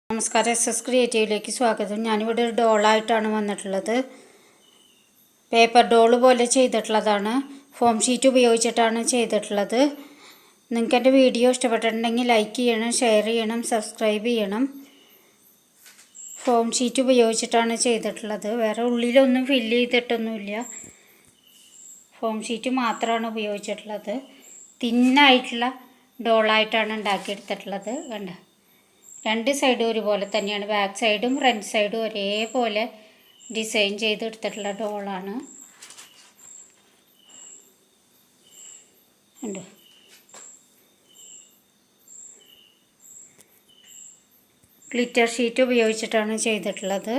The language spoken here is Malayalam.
നമസ്കാരം, SS ക്രിയേറ്റീവിലേക്ക് സ്വാഗതം. ഞാനിവിടെ ഒരു ഡോളായിട്ടാണ് വന്നിട്ടുള്ളത്. പേപ്പർ ഡോള് പോലെ ചെയ്തിട്ടുള്ളതാണ്. ഫോം ഷീറ്റ് ഉപയോഗിച്ചിട്ടാണ് ചെയ്തിട്ടുള്ളത്. നിങ്ങൾക്ക് എൻ്റെ വീഡിയോ ഇഷ്ടപ്പെട്ടിട്ടുണ്ടെങ്കിൽ ലൈക്ക് ചെയ്യണം, ഷെയർ ചെയ്യണം, സബ്സ്ക്രൈബ് ചെയ്യണം. ഫോം ഷീറ്റ് ഉപയോഗിച്ചിട്ടാണ് ചെയ്തിട്ടുള്ളത്. വേറെ ഉള്ളിലൊന്നും ഫില്ല് ചെയ്തിട്ടൊന്നുമില്ല. ഫോം ഷീറ്റ് മാത്രമാണ് ഉപയോഗിച്ചിട്ടുള്ളത്. തിന്നായിട്ടുള്ള ഡോളായിട്ടാണ് ഉണ്ടാക്കിയെടുത്തിട്ടുള്ളത്. കണ്ട, രണ്ട് സൈഡും ഒരുപോലെ തന്നെയാണ്. ബാക്ക് സൈഡും ഫ്രണ്ട് സൈഡും ഒരേപോലെ ഡിസൈൻ ചെയ്തെടുത്തിട്ടുള്ള ഡോളാണ്. ഉണ്ട് ഗ്ലിറ്റർ ഷീറ്റ് ഉപയോഗിച്ചിട്ടാണ് ചെയ്തിട്ടുള്ളത്.